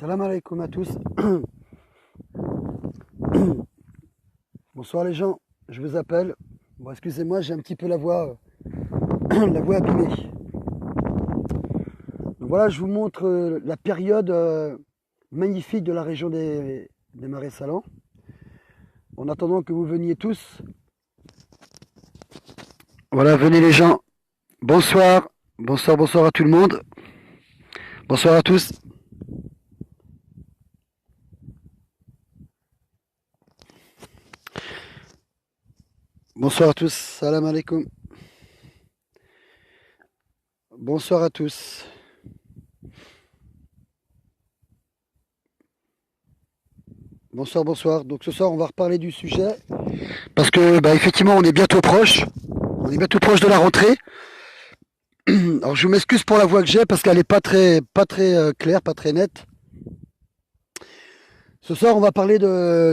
Salam alaikum à tous. Bonsoir les gens, je vous appelle. Bon, excusez-moi, j'ai un petit peu la voix, la voix abîmée. Donc voilà, je vous montre la période magnifique de la région des Marais Salants. En attendant que vous veniez tous. Voilà, venez les gens. Bonsoir, bonsoir à tout le monde. Bonsoir à tous. Bonsoir à tous, salam alaikum. Bonsoir à tous. Bonsoir. Donc ce soir, on va reparler du sujet. Parce que, effectivement, on est bientôt proche. On est bientôt proche de la rentrée. Alors je m'excuse pour la voix que j'ai parce qu'elle n'est pas très claire, pas très nette. Ce soir, on va parler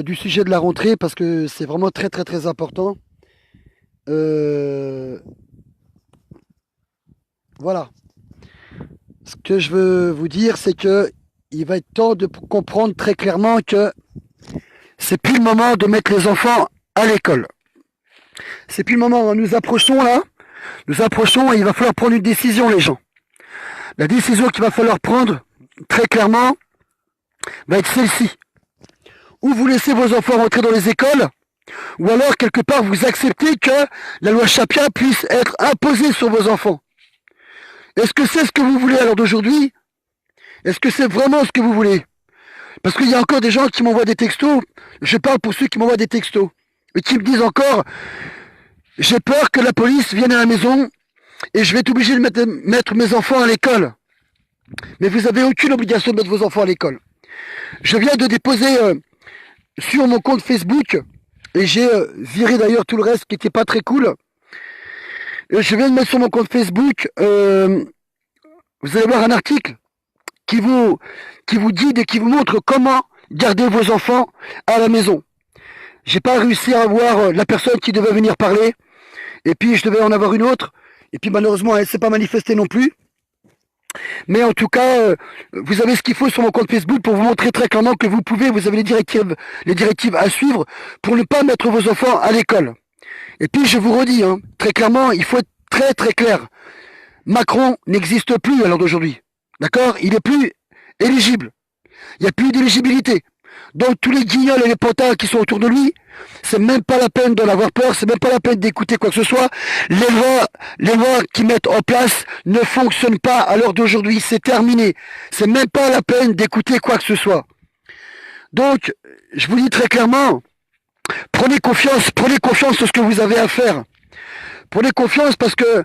du sujet de la rentrée parce que c'est vraiment très important. Voilà. Ce que je veux vous dire, c'est que il va être temps de comprendre très clairement que c'est plus le moment de mettre les enfants à l'école. C'est plus le moment. Nous approchons là. Nous approchons et il va falloir prendre une décision, les gens. La décision qu'il va falloir prendre, très clairement, va être celle-ci. Ou vous laissez vos enfants rentrer dans les écoles, ou alors quelque part vous acceptez que la loi Chapia puisse être imposée sur vos enfants. Est-ce que c'est ce que vous voulez à l'heure d'aujourd'hui? Est-ce que c'est vraiment ce que vous voulez? Parce qu'il y a encore des gens qui m'envoient des textos, je parle pour ceux qui m'envoient des textos, et qui me disent encore, j'ai peur que la police vienne à la maison et je vais être obligé de mettre mes enfants à l'école. Mais vous n'avez aucune obligation de mettre vos enfants à l'école. Je viens de déposer sur mon compte Facebook, et j'ai viré d'ailleurs tout le reste qui n'était pas très cool. Je viens de mettre sur mon compte Facebook, vous allez voir un article qui vous guide et qui vous montre comment garder vos enfants à la maison. J'ai pas réussi à avoir la personne qui devait venir parler, et puis je devais en avoir une autre, et puis malheureusement elle ne s'est pas manifestée non plus. Mais en tout cas, vous avez ce qu'il faut sur mon compte Facebook pour vous montrer très clairement que vous avez les directives à suivre pour ne pas mettre vos enfants à l'école. Et puis je vous redis, très clairement, il faut être très clair. Macron n'existe plus à l'heure d'aujourd'hui. D'accord? Il n'est plus éligible. Il n'y a plus d'éligibilité. Donc tous les guignols et les potards qui sont autour de lui, c'est même pas la peine d'en avoir peur, c'est même pas la peine d'écouter quoi que ce soit. Les lois qu'ils mettent en place ne fonctionnent pas à l'heure d'aujourd'hui, c'est terminé. C'est même pas la peine d'écouter quoi que ce soit. Donc, je vous dis très clairement, prenez confiance sur ce que vous avez à faire. Prenez confiance parce que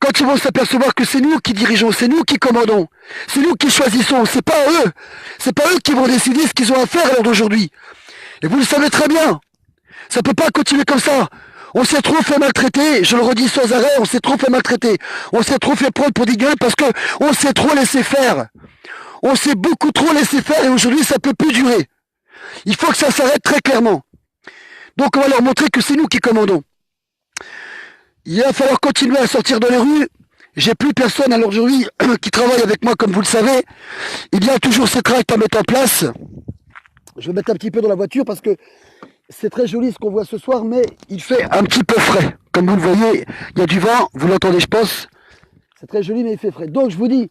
quand ils vont s'apercevoir que c'est nous qui dirigeons, c'est nous qui commandons, c'est nous qui choisissons, c'est pas eux qui vont décider ce qu'ils ont à faire à l'heure d'aujourd'hui. Et vous le savez très bien, ça peut pas continuer comme ça. On s'est trop fait maltraiter, je le redis sans arrêt, on s'est trop fait maltraiter, on s'est trop fait prendre pour des gueules parce que on s'est trop laissé faire. On s'est beaucoup trop laissé faire et aujourd'hui ça peut plus durer. Il faut que ça s'arrête très clairement. Donc on va leur montrer que c'est nous qui commandons. Il va falloir continuer à sortir dans les rues. J'ai plus personne à l'heure d'aujourd'hui qui travaille avec moi, comme vous le savez. Il y a toujours ces tracts à mettre en place. Je vais mettre un petit peu dans la voiture parce que c'est très joli ce qu'on voit ce soir, mais il fait un petit peu frais. Comme vous le voyez, il y a du vent, vous l'entendez je pense. C'est très joli, mais il fait frais. Donc je vous dis,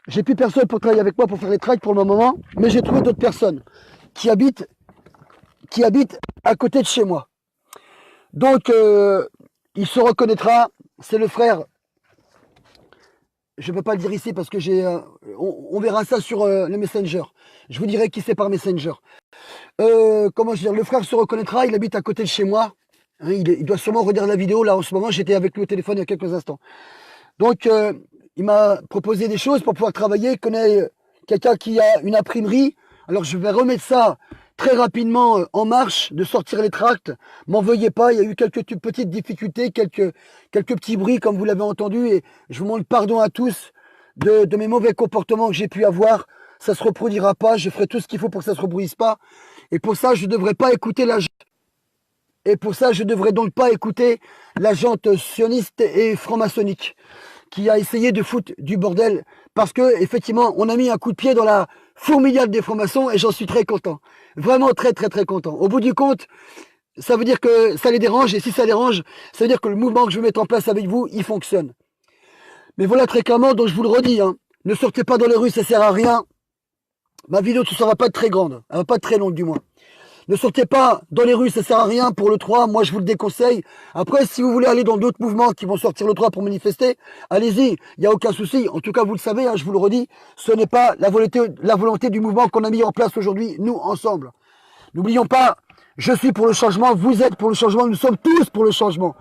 j'ai plus personne pour travailler avec moi pour faire les tracts pour le moment, mais j'ai trouvé d'autres personnes qui habitent à côté de chez moi. Donc il se reconnaîtra, c'est le frère. Je ne peux pas le dire ici parce que on verra ça sur le Messenger. Je vous dirai qui c'est par Messenger. Comment je veux dire, le frère se reconnaîtra, il habite à côté de chez moi. Il doit sûrement regarder la vidéo. Là, en ce moment, j'étais avec lui au téléphone il y a quelques instants. Donc, il m'a proposé des choses pour pouvoir travailler. Il connaît quelqu'un qui a une imprimerie. Alors, je vais remettre ça très rapidement en marche, de sortir les tracts. M'en veuillez pas, il y a eu quelques petites difficultés, quelques petits bruits comme vous l'avez entendu, et je vous demande pardon à tous de mes mauvais comportements que j'ai pu avoir. Ça se reproduira pas, je ferai tout ce qu'il faut pour que ça se reproduise pas. Et pour ça, je ne devrais pas écouter donc pas écouter la jante sioniste et franc-maçonnique qui a essayé de foutre du bordel parce que effectivement, on a mis un coup de pied dans la formidable des francs-maçons et j'en suis très content. Vraiment très très très content. Au bout du compte, ça veut dire que ça les dérange et si ça dérange, ça veut dire que le mouvement que je vais mettre en place avec vous, il fonctionne. Mais voilà très clairement, donc je vous le redis, hein, ne sortez pas dans les rues, ça sert à rien. Ma vidéo ne sera pas très grande, elle va pas très longue du moins. Ne sortez pas dans les rues, ça sert à rien pour le 3, moi je vous le déconseille. Après, si vous voulez aller dans d'autres mouvements qui vont sortir le 3 pour manifester, allez-y, il n'y a aucun souci. En tout cas, vous le savez, hein, je vous le redis, ce n'est pas la volonté du mouvement qu'on a mis en place aujourd'hui, nous, ensemble. N'oublions pas, je suis pour le changement, vous êtes pour le changement, nous sommes tous pour le changement.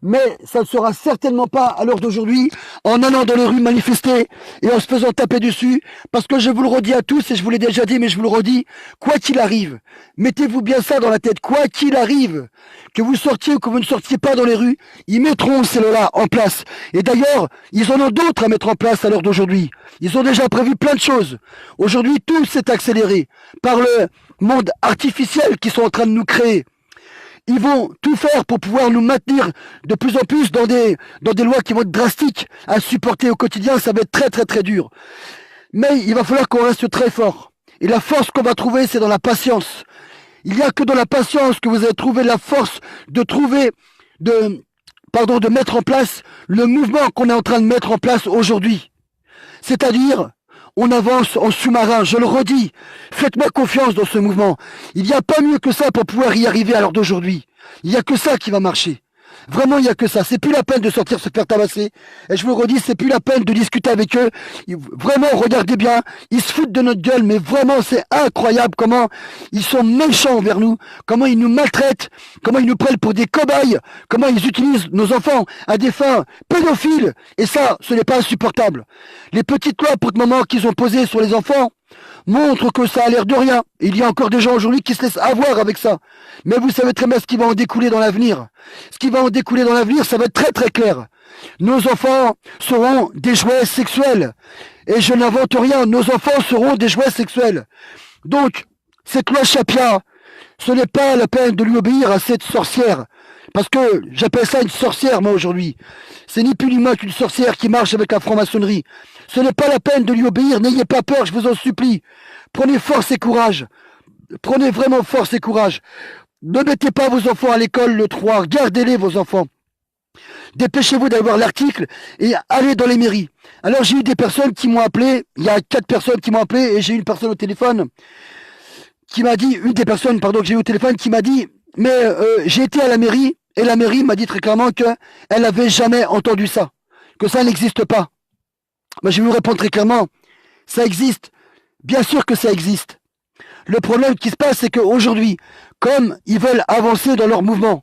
Mais ça ne sera certainement pas à l'heure d'aujourd'hui en allant dans les rues manifester et en se faisant taper dessus, parce que je vous le redis à tous et je vous l'ai déjà dit mais je vous le redis, quoi qu'il arrive, mettez-vous bien ça dans la tête, quoi qu'il arrive, que vous sortiez ou que vous ne sortiez pas dans les rues, ils mettront ces lois-là en place. Et d'ailleurs, ils en ont d'autres à mettre en place à l'heure d'aujourd'hui. Ils ont déjà prévu plein de choses. Aujourd'hui, tout s'est accéléré par le monde artificiel qu'ils sont en train de nous créer. Ils vont tout faire pour pouvoir nous maintenir de plus en plus dans des lois qui vont être drastiques à supporter au quotidien. Ça va être très très très dur. Mais il va falloir qu'on reste très fort. Et la force qu'on va trouver, c'est dans la patience. Il n'y a que dans la patience que vous allez trouver la force de de mettre en place le mouvement qu'on est en train de mettre en place aujourd'hui. C'est-à-dire, on avance en sous-marin, je le redis. Faites-moi confiance dans ce mouvement. Il n'y a pas mieux que ça pour pouvoir y arriver à l'heure d'aujourd'hui. Il n'y a que ça qui va marcher. Vraiment, il n'y a que ça. C'est plus la peine de sortir se faire tabasser. Et je vous le redis, c'est plus la peine de discuter avec eux. Vraiment, regardez bien. Ils se foutent de notre gueule, mais vraiment, c'est incroyable comment ils sont méchants envers nous, comment ils nous maltraitent, comment ils nous prennent pour des cobayes, comment ils utilisent nos enfants à des fins pédophiles. Et ça, ce n'est pas insupportable. Les petites lois pour le moment qu'ils ont posées sur les enfants montre que ça a l'air de rien. Il y a encore des gens aujourd'hui qui se laissent avoir avec ça. Mais vous savez très bien ce qui va en découler dans l'avenir. Ce qui va en découler dans l'avenir, ça va être très très clair. Nos enfants seront des jouets sexuels. Et je n'invente rien, nos enfants seront des jouets sexuels. Donc, cette loi Chapia, ce n'est pas la peine de lui obéir à cette sorcière. Parce que j'appelle ça une sorcière, moi, aujourd'hui. C'est ni plus ni moins qu'une sorcière qui marche avec la franc-maçonnerie. Ce n'est pas la peine de lui obéir, n'ayez pas peur, je vous en supplie. Prenez force et courage. Prenez vraiment force et courage. Ne mettez pas vos enfants à l'école le 3, gardez-les vos enfants. Dépêchez-vous d'avoir l'article et allez dans les mairies. Alors j'ai eu des personnes qui m'ont appelé, il y a 4 personnes qui m'ont appelé et j'ai eu une personne au téléphone qui m'a dit, une des personnes pardon que j'ai eu au téléphone qui m'a dit, mais j'ai été à la mairie et la mairie m'a dit très clairement qu'elle n'avait jamais entendu ça, que ça n'existe pas. Moi, je vais vous répondre très clairement, ça existe. Bien sûr que ça existe. Le problème qui se passe, c'est qu'aujourd'hui, comme ils veulent avancer dans leur mouvement,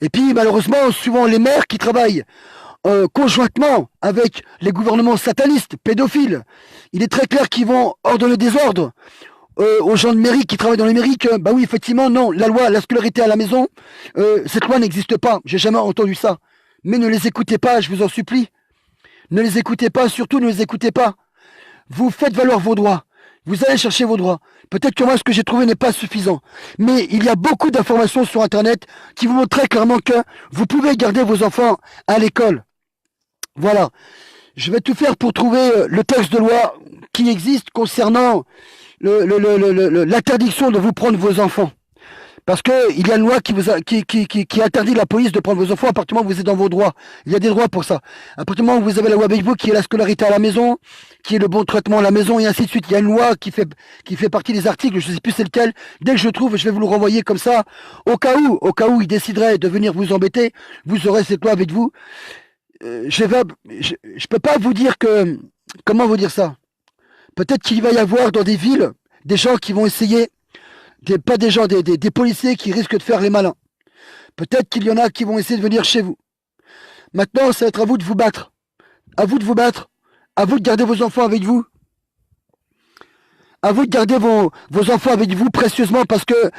et puis malheureusement, souvent les maires qui travaillent conjointement avec les gouvernements satanistes, pédophiles, il est très clair qu'ils vont ordonner des ordres aux gens de mairie qui travaillent dans les mairies que, bah oui, effectivement, non, la loi, la scolarité à la maison, cette loi n'existe pas. J'ai jamais entendu ça. Mais ne les écoutez pas, je vous en supplie. Ne les écoutez pas, surtout ne les écoutez pas. Vous faites valoir vos droits. Vous allez chercher vos droits. Peut-être que moi, ce que j'ai trouvé n'est pas suffisant. Mais il y a beaucoup d'informations sur Internet qui vous montrent très clairement que vous pouvez garder vos enfants à l'école. Voilà. Je vais tout faire pour trouver le texte de loi qui existe concernant l'interdiction de vous prendre vos enfants. Parce que il y a une loi qui interdit la police de prendre vos enfants à partir du moment où vous êtes dans vos droits. Il y a des droits pour ça. À partir du moment où vous avez la loi avec vous, qui est la scolarité à la maison, qui est le bon traitement à la maison, et ainsi de suite. Il y a une loi qui fait partie des articles, je ne sais plus c'est lequel. Dès que je trouve, je vais vous le renvoyer comme ça. Au cas où il déciderait de venir vous embêter, vous aurez cette loi avec vous. Je peux pas vous dire que, comment vous dire ça? Peut-être qu'il va y avoir dans des villes des gens qui vont essayer, pas des gens, des policiers qui risquent de faire les malins. Peut-être qu'il y en a qui vont essayer de venir chez vous. Maintenant, ça va être à vous de vous battre. À vous de vous battre. À vous de garder vos enfants avec vous. À vous de garder vos enfants avec vous précieusement parce que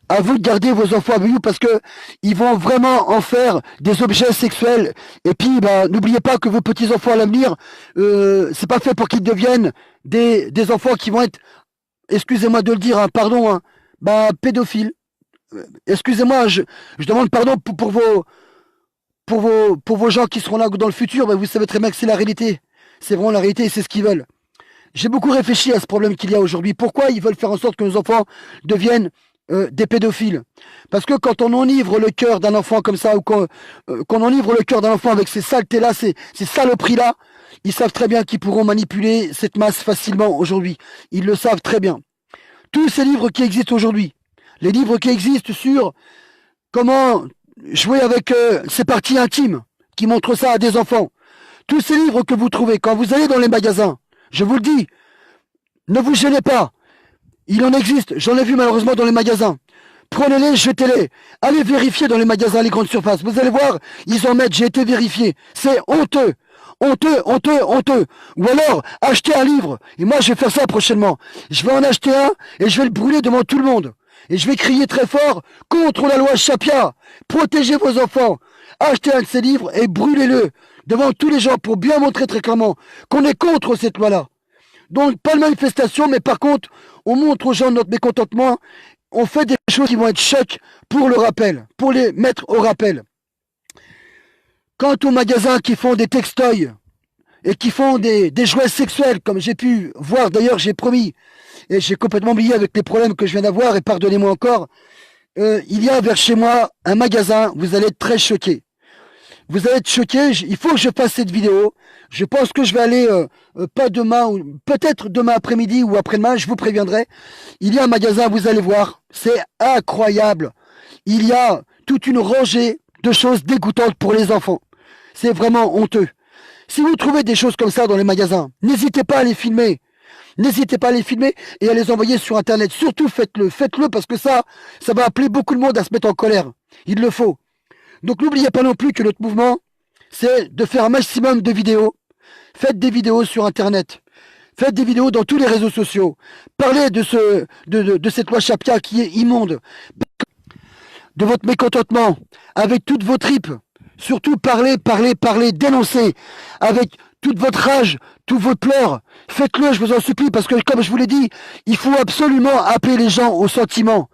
à vous de garder vos enfants avec vous parce que ils vont vraiment en faire des objets sexuels. Et puis, bah, n'oubliez pas que vos petits-enfants à l'avenir, c'est pas fait pour qu'ils deviennent des enfants qui vont être, excusez-moi de le dire, hein, pardon, hein, bah, pédophiles. Excusez-moi, je demande pardon pour vos gens qui seront là dans le futur, bah, vous savez très bien que c'est la réalité. C'est vraiment la réalité et c'est ce qu'ils veulent. J'ai beaucoup réfléchi à ce problème qu'il y a aujourd'hui. Pourquoi ils veulent faire en sorte que nos enfants deviennent des pédophiles? Parce que quand on enivre le cœur d'un enfant comme ça, ou qu'on enivre le cœur d'un enfant avec ces saletés-là, ces saloperies-là, ils savent très bien qu'ils pourront manipuler cette masse facilement aujourd'hui. Ils le savent très bien. Tous ces livres qui existent aujourd'hui, les livres qui existent sur comment jouer avec ses parties intimes, qui montrent ça à des enfants, tous ces livres que vous trouvez quand vous allez dans les magasins, je vous le dis, ne vous gênez pas. Il en existe, j'en ai vu malheureusement dans les magasins. Prenez-les, jetez-les. Allez vérifier dans les magasins, les grandes surfaces. Vous allez voir, ils en mettent, j'ai été vérifié. C'est honteux. Honteux, honteux, honteux. Ou alors, achetez un livre. Et moi, je vais faire ça prochainement. Je vais en acheter un et je vais le brûler devant tout le monde. Et je vais crier très fort contre la loi Chapia. Protégez vos enfants. Achetez un de ces livres et brûlez-le devant tous les gens pour bien montrer très clairement qu'on est contre cette loi-là. Donc, pas de manifestation, mais par contre, on montre aux gens notre mécontentement. On fait des choses qui vont être chocs pour le rappel, pour les mettre au rappel. Quant aux magasins qui font des textoys et qui font des jouets sexuels, comme j'ai pu voir, d'ailleurs, j'ai promis, et j'ai complètement oublié avec les problèmes que je viens d'avoir, et pardonnez-moi encore, il y a vers chez moi un magasin, vous allez être très choqués. Vous allez être choqués, il faut que je fasse cette vidéo. Je pense que je vais aller, pas demain, ou peut-être demain après-midi ou après-demain, je vous préviendrai. Il y a un magasin, vous allez voir, c'est incroyable. Il y a toute une rangée de choses dégoûtantes pour les enfants. C'est vraiment honteux. Si vous trouvez des choses comme ça dans les magasins, n'hésitez pas à les filmer. N'hésitez pas à les filmer et à les envoyer sur Internet. Surtout faites-le, faites-le parce que ça va appeler beaucoup de monde à se mettre en colère. Il le faut. Donc n'oubliez pas non plus que notre mouvement, c'est de faire un maximum de vidéos. Faites des vidéos sur Internet. Faites des vidéos dans tous les réseaux sociaux. Parlez de cette loi Chapia qui est immonde. De votre mécontentement, avec toutes vos tripes. Surtout parlez, parlez, parlez, dénoncez. Avec toute votre rage, tous vos pleurs. Faites-le, je vous en supplie, parce que comme je vous l'ai dit, il faut absolument appeler les gens au sentiment.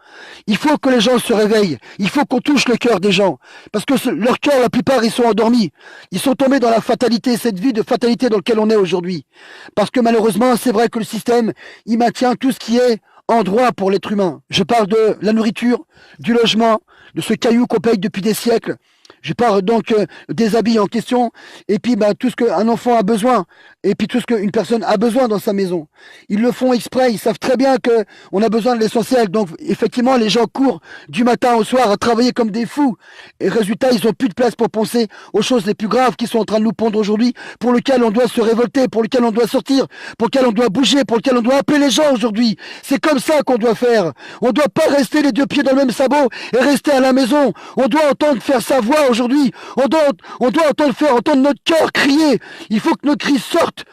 Il faut que les gens se réveillent. Il faut qu'on touche le cœur des gens. Parce que leur cœur, la plupart, ils sont endormis. Ils sont tombés dans la fatalité, cette vie de fatalité dans laquelle on est aujourd'hui. Parce que malheureusement, c'est vrai que le système, il maintient tout ce qui est en droit pour l'être humain. Je parle de la nourriture, du logement, de ce caillou qu'on paye depuis des siècles. Je parle donc des habits en question, et puis tout ce qu'un enfant a besoin, et puis tout ce qu'une personne a besoin dans sa maison. Ils le font exprès, ils savent très bien qu'on a besoin de l'essentiel. Donc effectivement, les gens courent du matin au soir à travailler comme des fous. Et résultat, ils n'ont plus de place pour penser aux choses les plus graves qui sont en train de nous pondre aujourd'hui, pour lesquelles on doit se révolter, pour lesquelles on doit sortir, pour lesquelles on doit bouger, pour lesquelles on doit appeler les gens aujourd'hui. C'est comme ça qu'on doit faire. On ne doit pas rester les deux pieds dans le même sabot et rester à la maison. On doit entendre faire sa voix aujourd'hui. On doit entendre notre cœur crier. Il faut que notre cri sorte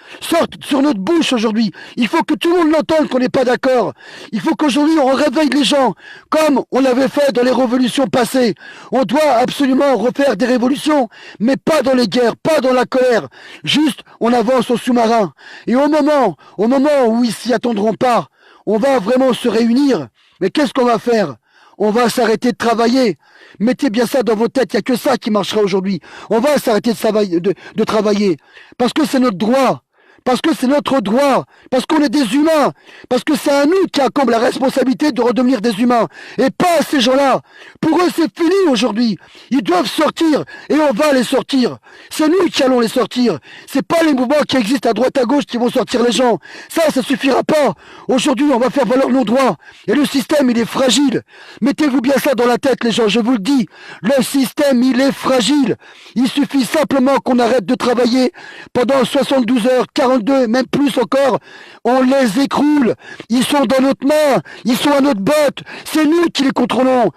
sur notre bouche aujourd'hui. Il faut que tout le monde l'entende qu'on n'est pas d'accord. Il faut qu'aujourd'hui on réveille les gens, comme on l'avait fait dans les révolutions passées. On doit absolument refaire des révolutions, mais pas dans les guerres, pas dans la colère. Juste, on avance au sous-marin. Et au moment où ils s'y attendront pas, on va vraiment se réunir. Mais qu'est-ce qu'on va faire? On va s'arrêter de travailler. Mettez bien ça dans vos têtes, il n'y a que ça qui marchera aujourd'hui. On va s'arrêter de travailler. Parce que c'est notre droit. Parce que c'est notre droit. Parce qu'on est des humains. Parce que c'est à nous qui incombe la responsabilité de redevenir des humains. Et pas à ces gens-là. Pour eux, c'est fini aujourd'hui. Ils doivent sortir. Et on va les sortir. C'est nous qui allons les sortir. C'est pas les mouvements qui existent à droite à gauche qui vont sortir les gens. Ça suffira pas. Aujourd'hui, on va faire valoir nos droits. Et le système, il est fragile. Mettez-vous bien ça dans la tête, les gens. Je vous le dis. Le système, il est fragile. Il suffit simplement qu'on arrête de travailler pendant 72 heures, 42, même plus encore, on les écroule. Ils sont dans notre main, ils sont à notre botte. C'est nous qui les contrôlons.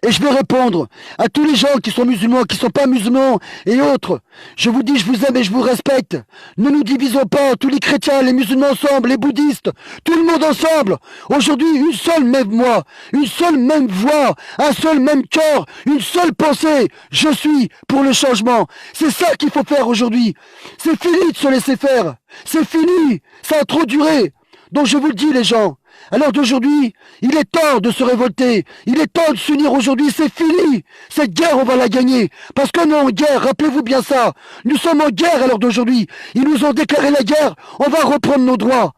Et je vais répondre à tous les gens qui sont musulmans, qui sont pas musulmans et autres. Je vous dis, je vous aime et je vous respecte. Ne nous divisons pas, tous les chrétiens, les musulmans ensemble, les bouddhistes, tout le monde ensemble. Aujourd'hui, une seule même moi, une seule même voix, un seul même cœur, une seule pensée. Je suis pour le changement. C'est ça qu'il faut faire aujourd'hui. C'est fini de se laisser faire. C'est fini. Ça a trop duré. Donc je vous le dis, les gens. À l'heure d'aujourd'hui, il est temps de se révolter. Il est temps de s'unir aujourd'hui. C'est fini. Cette guerre, on va la gagner. Parce que nous, en guerre, rappelez-vous bien ça. Nous sommes en guerre à l'heure d'aujourd'hui. Ils nous ont déclaré la guerre. On va reprendre nos droits.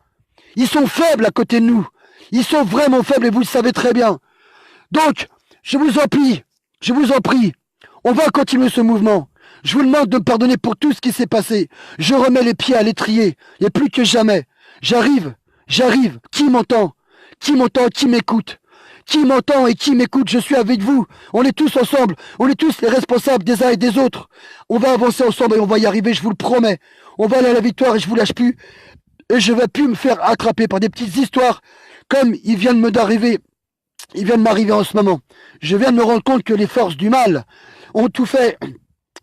Ils sont faibles à côté de nous. Ils sont vraiment faibles et vous le savez très bien. Donc, je vous en prie, on va continuer ce mouvement. Je vous demande de me pardonner pour tout ce qui s'est passé. Je remets les pieds à l'étrier, et plus que jamais. J'arrive. Qui m'entend? Qui m'écoute? Qui m'entend et qui m'écoute? Je suis avec vous. On est tous ensemble. On est tous les responsables des uns et des autres. On va avancer ensemble et on va y arriver, je vous le promets. On va aller à la victoire et je vous lâche plus. Et je vais plus me faire attraper par des petites histoires comme il vient de m'arriver en ce moment. Je viens de me rendre compte que les forces du mal ont tout fait,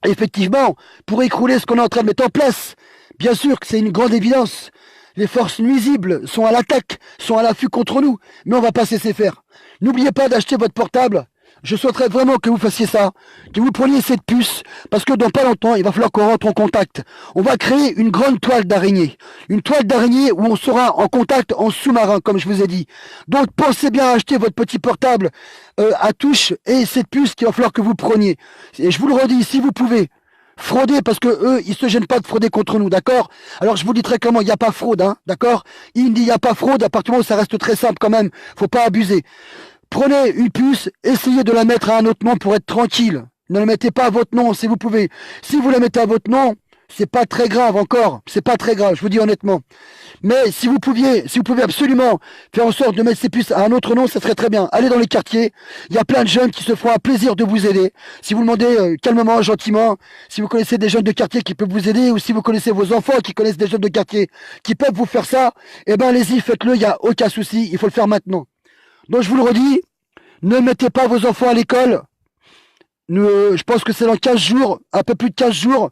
effectivement, pour écrouler ce qu'on est en train de mettre en place. Bien sûr que c'est une grande évidence. Les forces nuisibles sont à l'attaque, sont à l'affût contre nous, mais on va pas cesser faire. N'oubliez pas d'acheter votre portable. Je souhaiterais vraiment que vous fassiez ça, que vous preniez cette puce, parce que dans pas longtemps, il va falloir qu'on rentre en contact. On va créer une grande toile d'araignée. Une toile d'araignée où on sera en contact en sous-marin, comme je vous ai dit. Donc pensez bien à acheter votre petit portable à touche et cette puce qu'il va falloir que vous preniez. Et je vous le redis, si vous pouvez, fraudez, parce que eux, ils se gênent pas de frauder contre nous, d'accord? Alors je vous dis très clairement, il n'y a pas fraude, hein, d'accord? Il me dit il n'y a pas fraude, à partir du moment où ça reste très simple quand même, faut pas abuser. Prenez une puce, essayez de la mettre à un autre nom pour être tranquille. Ne la mettez pas à votre nom si vous pouvez. Si vous la mettez à votre nom, c'est pas très grave encore. C'est pas très grave, je vous dis honnêtement. Mais si vous pouviez absolument faire en sorte de mettre ces puces à un autre nom, ça serait très bien. Allez dans les quartiers. Il y a plein de jeunes qui se feront un plaisir de vous aider. Si vous demandez calmement, gentiment, si vous connaissez des jeunes de quartier qui peuvent vous aider, ou si vous connaissez vos enfants qui connaissent des jeunes de quartier qui peuvent vous faire ça, eh ben allez-y, faites-le, il n'y a aucun souci. Il faut le faire maintenant. Donc je vous le redis, ne mettez pas vos enfants à l'école. Je pense que c'est dans 15 jours, un peu plus de 15 jours,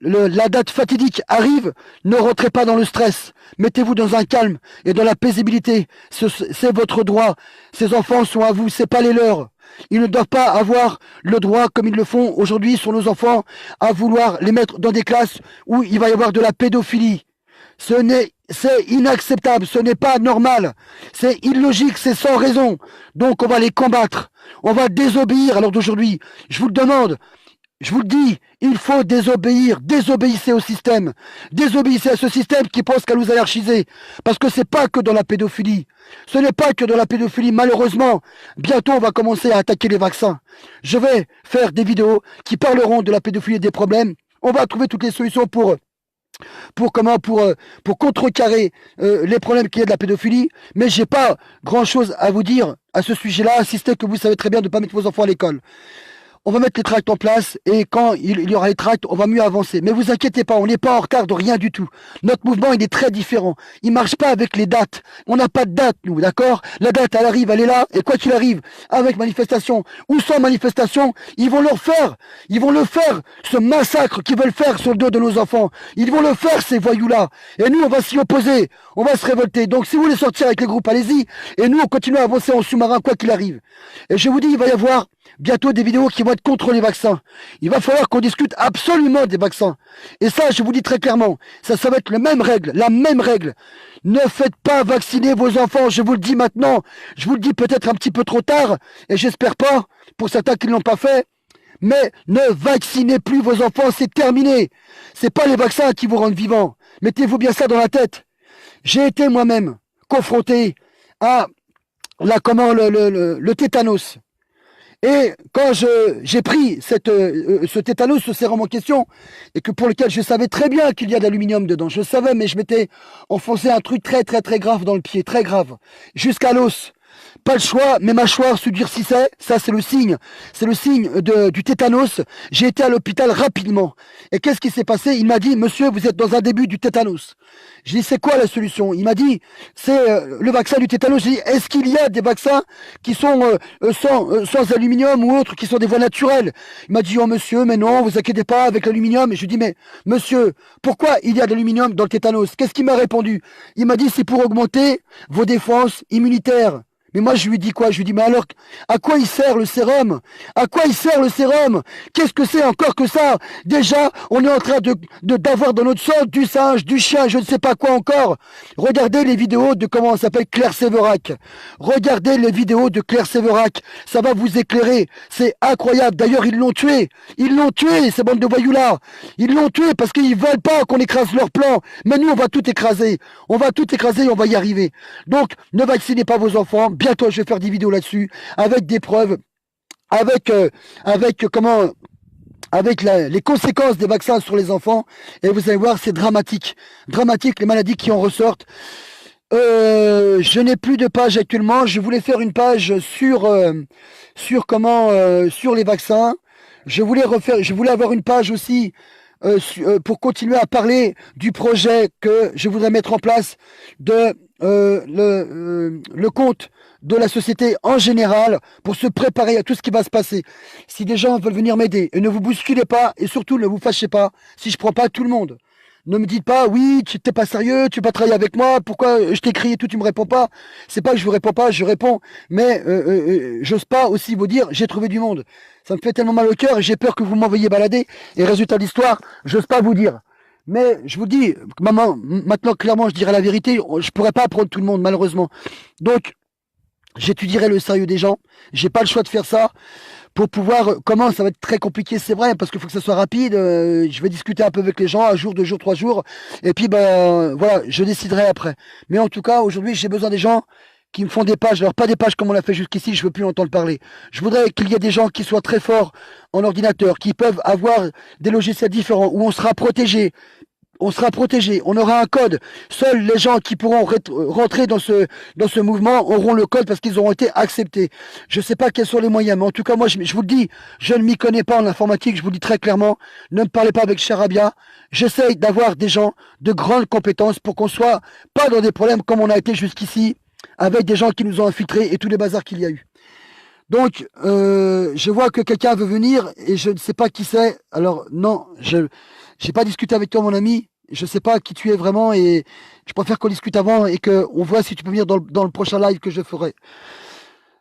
la date fatidique arrive. Ne rentrez pas dans le stress. Mettez-vous dans un calme et dans la paisibilité. C'est votre droit. Ces enfants sont à vous, c'est pas les leurs. Ils ne doivent pas avoir le droit, comme ils le font aujourd'hui sur nos enfants, à vouloir les mettre dans des classes où il va y avoir de la pédophilie. C'est inacceptable, ce n'est pas normal, c'est illogique, c'est sans raison. Donc on va les combattre, on va désobéir à l'heure d'aujourd'hui. Je vous le demande, je vous le dis, il faut désobéir, désobéissez au système, désobéissez à ce système qui pense qu'à nous anarchiser. Parce que c'est pas que dans la pédophilie, ce n'est pas que dans la pédophilie, malheureusement, bientôt on va commencer à attaquer les vaccins. Je vais faire des vidéos qui parleront de la pédophilie et des problèmes, on va trouver toutes les solutions pour contrecarrer les problèmes qu'il y a de la pédophilie, mais j'ai pas grand chose à vous dire à ce sujet-là, insistez que vous savez très bien de ne pas mettre vos enfants à l'école. On va mettre les tracts en place et quand il y aura les tracts, on va mieux avancer. Mais vous inquiétez pas, on n'est pas en retard de rien du tout. Notre mouvement, il est très différent. Il marche pas avec les dates. On n'a pas de date, nous, d'accord? La date, elle arrive, elle est là. Et quoi qu'il arrive, avec manifestation ou sans manifestation, ils vont leur faire. Ils vont le faire, ce massacre qu'ils veulent faire sur le dos de nos enfants. Ils vont le faire, ces voyous-là. Et nous, on va s'y opposer. On va se révolter. Donc, si vous voulez sortir avec les groupes, allez-y. Et nous, on continue à avancer en sous-marin, quoi qu'il arrive. Et je vous dis, il va y avoir bientôt des vidéos qui vont être contre les vaccins. Il va falloir qu'on discute absolument des vaccins. Et ça, je vous dis très clairement, ça va être la même règle. Ne faites pas vacciner vos enfants, je vous le dis maintenant. Je vous le dis peut-être un petit peu trop tard, et j'espère pas, pour certains qui ne l'ont pas fait, mais ne vaccinez plus vos enfants, c'est terminé. C'est pas les vaccins qui vous rendent vivants. Mettez-vous bien ça dans la tête. J'ai été moi-même confronté à le tétanos. Et quand j'ai pris ce tétanos, ce sérum en question, et que pour lequel je savais très bien qu'il y a de l'aluminium dedans, je savais, mais je m'étais enfoncé un truc très très très grave dans le pied, très grave, jusqu'à l'os. Pas le choix, mes mâchoires se durcissaient, ça c'est le signe du tétanos. J'ai été à l'hôpital rapidement. Et qu'est-ce qui s'est passé? Il m'a dit, monsieur, vous êtes dans un début du tétanos. J'ai dit, c'est quoi la solution? Il m'a dit, c'est le vaccin du tétanos. J'ai dit, est-ce qu'il y a des vaccins qui sont sans aluminium ou autres, qui sont des voies naturelles? Il m'a dit, oh monsieur, mais non, vous inquiétez pas avec l'aluminium. Et je lui dis, mais monsieur, pourquoi il y a de l'aluminium dans le tétanos? Qu'est-ce qu'il m'a répondu? Il m'a dit, c'est pour augmenter vos défenses immunitaires. Mais moi, je lui dis quoi? Je lui dis, mais alors, à quoi il sert le sérum? À quoi il sert le sérum? Qu'est-ce que c'est encore que ça? Déjà, on est en train d'avoir dans notre sang du singe, du chien, je ne sais pas quoi encore. Regardez les vidéos de comment on s'appelle Claire Séverac. Regardez les vidéos de Claire Séverac. Ça va vous éclairer. C'est incroyable. D'ailleurs, ils l'ont tué. Ils l'ont tué, ces bandes de voyous-là. Ils l'ont tué parce qu'ils veulent pas qu'on écrase leur plan. Mais nous, on va tout écraser. On va tout écraser et on va y arriver. Donc, ne vaccinez pas vos enfants. Bientôt, je vais faire des vidéos là-dessus avec des preuves, avec les conséquences des vaccins sur les enfants. Et vous allez voir, c'est dramatique. Dramatique, les maladies qui en ressortent. Je n'ai plus de page actuellement. Je voulais faire une page sur les vaccins. Je voulais avoir une page aussi pour continuer à parler du projet que je voudrais mettre en place de le compte de la société en général pour se préparer à tout ce qui va se passer. Si des gens veulent venir m'aider, et ne vous bousculez pas et surtout ne vous fâchez pas si je prends pas tout le monde. Ne me dites pas, oui, tu n'es pas sérieux, tu vas pas travailler avec moi, pourquoi je t'écris et tout, tu me réponds pas. C'est pas que je vous réponds pas, je réponds, mais j'ose pas aussi vous dire, j'ai trouvé du monde. Ça me fait tellement mal au cœur et j'ai peur que vous m'envoyiez balader. Et résultat de l'histoire, j'ose pas vous dire. Mais je vous dis, maman, maintenant clairement, je dirai la vérité, je pourrais pas apprendre tout le monde, malheureusement. Donc, j'étudierai le sérieux des gens, j'ai pas le choix de faire ça. Pour pouvoir, comment ça va être très compliqué, c'est vrai, parce qu'il faut que ça soit rapide. Je vais discuter un peu avec les gens, un jour, 2 jours, 3 jours, et puis ben voilà, je déciderai après. Mais en tout cas, aujourd'hui, j'ai besoin des gens qui me font des pages. Alors pas des pages comme on l'a fait jusqu'ici, je veux plus entendre parler. Je voudrais qu'il y ait des gens qui soient très forts en ordinateur, qui peuvent avoir des logiciels différents, où on sera protégé. On sera protégé, on aura un code. Seuls les gens qui pourront rentrer dans ce mouvement auront le code parce qu'ils auront été acceptés. Je ne sais pas quels sont les moyens, mais en tout cas, moi, je vous le dis, je ne m'y connais pas en informatique, je vous le dis très clairement, ne me parlez pas avec Charabia. J'essaye d'avoir des gens de grandes compétences pour qu'on soit pas dans des problèmes comme on a été jusqu'ici, avec des gens qui nous ont infiltrés et tous les bazars qu'il y a eu. Donc, je vois que quelqu'un veut venir et je ne sais pas qui c'est. Alors, non, je n'ai pas discuté avec toi, mon ami. Je ne sais pas qui tu es vraiment et je préfère qu'on discute avant et qu'on voit si tu peux venir dans le prochain live que je ferai.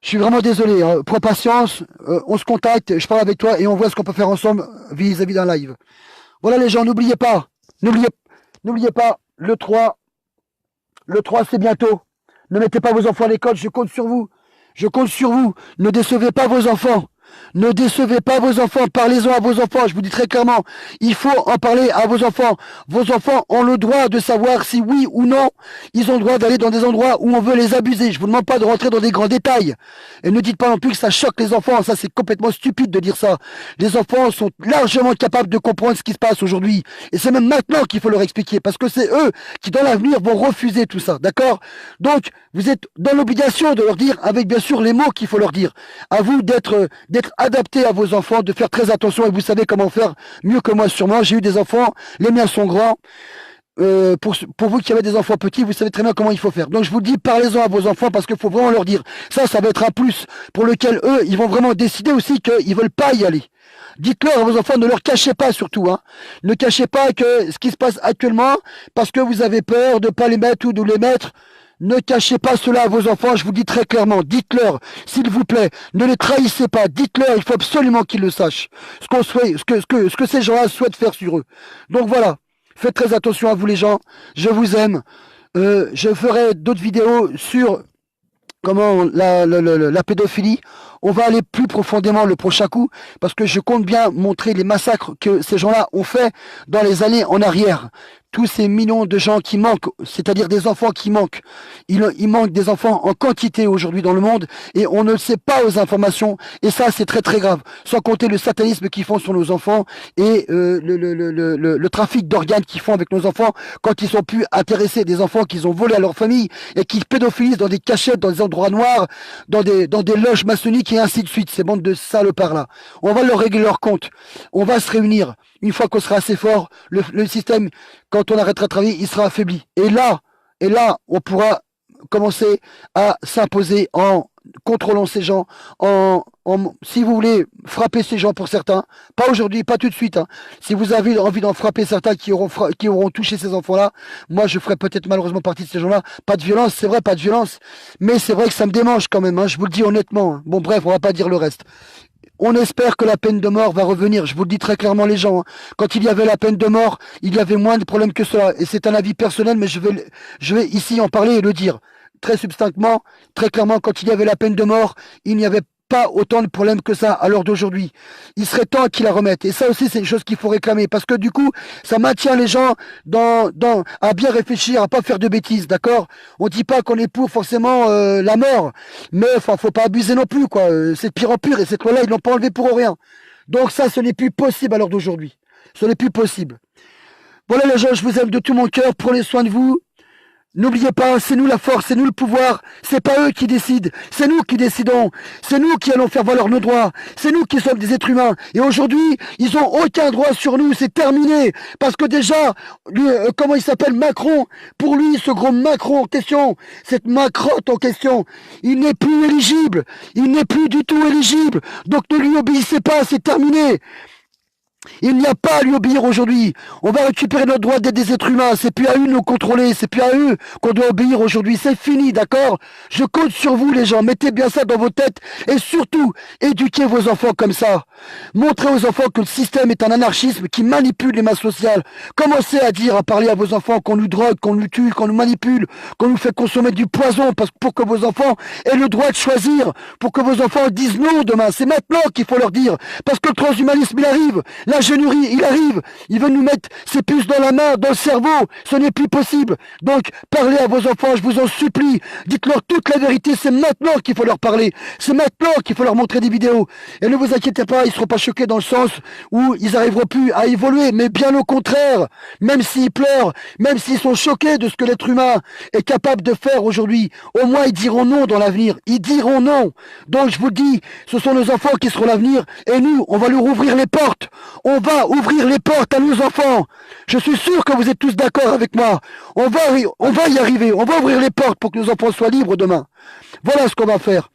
Je suis vraiment désolé. Hein. Prends patience, on se contacte, je parle avec toi et on voit ce qu'on peut faire ensemble vis-à-vis d'un live. Voilà les gens, n'oubliez pas, n'oubliez pas, le 3 c'est bientôt. Ne mettez pas vos enfants à l'école, je compte sur vous. Je compte sur vous. Ne décevez pas vos enfants. Ne décevez pas vos enfants. Parlez-en à vos enfants. Je vous dis très clairement, il faut en parler à vos enfants. Vos enfants ont le droit de savoir si oui ou non, ils ont le droit d'aller dans des endroits où on veut les abuser. Je vous demande pas de rentrer dans des grands détails. Et ne dites pas non plus que ça choque les enfants. Ça, c'est complètement stupide de dire ça. Les enfants sont largement capables de comprendre ce qui se passe aujourd'hui. Et c'est même maintenant qu'il faut leur expliquer. Parce que c'est eux qui, dans l'avenir, vont refuser tout ça. D'accord? Donc, vous êtes dans l'obligation de leur dire, avec bien sûr les mots qu'il faut leur dire. À vous d'être adapté à vos enfants, de faire très attention et vous savez comment faire mieux que moi sûrement. J'ai eu des enfants, les miens sont grands. Pour vous qui avez des enfants petits, vous savez très bien comment il faut faire. Donc je vous dis, parlez-en à vos enfants parce qu'il faut vraiment leur dire. Ça va être un plus pour lequel eux, ils vont vraiment décider aussi qu'ils veulent pas y aller. Dites-leur à vos enfants, ne leur cachez pas surtout. Hein. Ne cachez pas que ce qui se passe actuellement, parce que vous avez peur de pas les mettre ou de les mettre. Ne cachez pas cela à vos enfants, je vous le dis très clairement. Dites-leur, s'il vous plaît, ne les trahissez pas. Dites-leur, il faut absolument qu'ils le sachent. Ce que ces gens-là souhaitent faire sur eux. Donc voilà, faites très attention à vous les gens. Je vous aime. Je ferai d'autres vidéos sur comment la pédophilie. On va aller plus profondément le prochain coup, parce que je compte bien montrer les massacres que ces gens-là ont fait dans les années en arrière. Tous ces millions de gens qui manquent, c'est-à-dire des enfants qui manquent. Il manque des enfants en quantité aujourd'hui dans le monde, et on ne le sait pas aux informations, et ça c'est très très grave. Sans compter le satanisme qu'ils font sur nos enfants, et le trafic d'organes qu'ils font avec nos enfants, quand ils sont plus intéressés des enfants qu'ils ont volés à leur famille, et qu'ils pédophilisent dans des cachettes, dans des endroits noirs, dans des loges maçonniques, et ainsi de suite, ces bandes de salopards-là. On va leur régler leur compte. On va se réunir. Une fois qu'on sera assez fort, le système, quand on arrêtera de travailler, il sera affaibli. Et là, on pourra commencer à s'imposer en contrôlons ces gens, si vous voulez frapper ces gens pour certains, pas aujourd'hui, pas tout de suite, hein. Si vous avez envie d'en frapper certains qui auront touché ces enfants-là, moi je ferai peut-être malheureusement partie de ces gens-là. Pas de violence, c'est vrai, pas de violence, mais c'est vrai que ça me démange quand même, hein, je vous le dis honnêtement, hein. Bon bref, on va pas dire le reste. On espère que la peine de mort va revenir. Je vous le dis très clairement, les gens, hein. Quand il y avait la peine de mort, il y avait moins de problèmes que cela. Et c'est un avis personnel, mais je vais ici en parler et le dire. Très succinctement, très clairement, quand il y avait la peine de mort, il n'y avait pas autant de problèmes que ça à l'heure d'aujourd'hui. Il serait temps qu'ils la remettent. Et ça aussi, c'est une chose qu'il faut réclamer. Parce que du coup, ça maintient les gens à bien réfléchir, à pas faire de bêtises, d'accord? On dit pas qu'on est pour forcément la mort. Mais enfin, faut pas abuser non plus, quoi. C'est de pire en pire. Et cette loi-là, ils l'ont pas enlevé pour rien. Donc ça, ce n'est plus possible à l'heure d'aujourd'hui. Ce n'est plus possible. Voilà les gens, je vous aime de tout mon cœur. Prenez soin de vous. N'oubliez pas, c'est nous la force, c'est nous le pouvoir, c'est pas eux qui décident, c'est nous qui décidons, c'est nous qui allons faire valoir nos droits, c'est nous qui sommes des êtres humains. Et aujourd'hui, ils ont aucun droit sur nous, c'est terminé. Parce que déjà, lui, comment il s'appelle, Macron, pour lui, ce gros Macron en question, cette Macrotte en question, il n'est plus éligible, il n'est plus du tout éligible. Donc ne lui obéissez pas, c'est terminé. Il n'y a pas à lui obéir aujourd'hui. On va récupérer notre droit d'être des êtres humains. C'est plus à eux de nous contrôler. C'est plus à eux qu'on doit obéir aujourd'hui. C'est fini, d'accord? Je compte sur vous, les gens. Mettez bien ça dans vos têtes. Et surtout, éduquez vos enfants comme ça. Montrez aux enfants que le système est un anarchisme qui manipule les masses sociales. Commencez à dire, à parler à vos enfants qu'on nous drogue, qu'on nous tue, qu'on nous manipule, qu'on nous fait consommer du poison pour que vos enfants aient le droit de choisir. Pour que vos enfants disent non demain. C'est maintenant qu'il faut leur dire. Parce que le transhumanisme, il arrive. L'ingénierie, il arrive, il veut nous mettre ses puces dans la main, dans le cerveau, ce n'est plus possible. Donc, parlez à vos enfants, je vous en supplie, dites-leur toute la vérité, c'est maintenant qu'il faut leur parler, c'est maintenant qu'il faut leur montrer des vidéos. Et ne vous inquiétez pas, ils ne seront pas choqués dans le sens où ils n'arriveront plus à évoluer, mais bien au contraire, même s'ils pleurent, même s'ils sont choqués de ce que l'être humain est capable de faire aujourd'hui, au moins ils diront non dans l'avenir, ils diront non. Donc je vous dis, ce sont nos enfants qui seront l'avenir, et nous, on va leur ouvrir les portes. On va ouvrir les portes à nos enfants. Je suis sûr que vous êtes tous d'accord avec moi. On va y arriver. On va ouvrir les portes pour que nos enfants soient libres demain. Voilà ce qu'on va faire.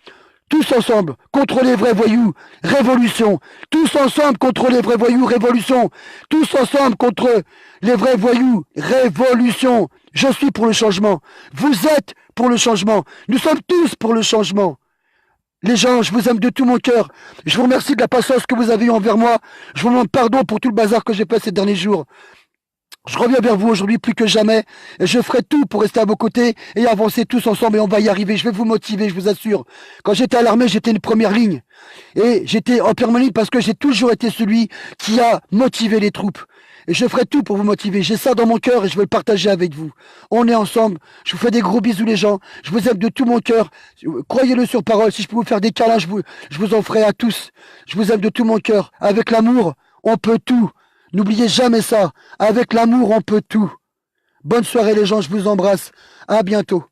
Tous ensemble, contre les vrais voyous, révolution. Tous ensemble contre les vrais voyous, révolution. Tous ensemble contre les vrais voyous, révolution. Je suis pour le changement. Vous êtes pour le changement. Nous sommes tous pour le changement. Les gens, je vous aime de tout mon cœur. Je vous remercie de la patience que vous avez eue envers moi. Je vous demande pardon pour tout le bazar que j'ai fait ces derniers jours. Je reviens vers vous aujourd'hui plus que jamais. Et je ferai tout pour rester à vos côtés et avancer tous ensemble et on va y arriver. Je vais vous motiver, je vous assure. Quand j'étais à l'armée, j'étais une première ligne. Et j'étais en première ligne parce que j'ai toujours été celui qui a motivé les troupes. Et je ferai tout pour vous motiver. J'ai ça dans mon cœur et je veux le partager avec vous. On est ensemble. Je vous fais des gros bisous les gens. Je vous aime de tout mon cœur. Croyez-le sur parole. Si je peux vous faire des câlins, je vous en ferai à tous. Je vous aime de tout mon cœur. Avec l'amour, on peut tout. N'oubliez jamais ça. Avec l'amour, on peut tout. Bonne soirée les gens. Je vous embrasse. À bientôt.